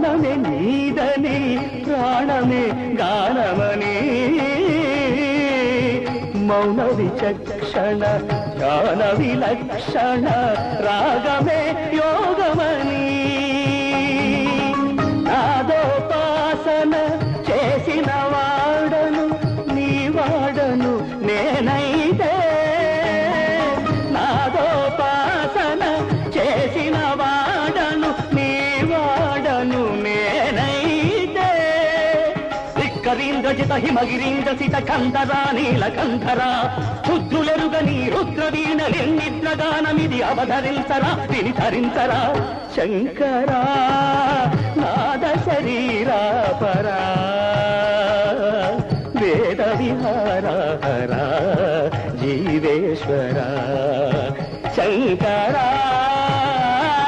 ప్రాణమే నీదని ప్రాణమే గానమని మౌన విచక్షణ ధ్యాన విలక్షణ రాగమే యోగమని నాదోపాసన చేసిన వాడను నీ వాడను నేనైతే నాదోపాసన చేసిన వాడను నీ వాడను నేనైతే రిక్కరీంద్రజిత హిమగిరీంద్ర సిత కంధరా నీలకంధరా రుద్రులెరుగని రుద్రవీణలెన్నిద్రగానమిది అవధరించరా విని ధరించరా శంకరా నాద శరీరా పరా వేద విహారా జీవేశ్వరా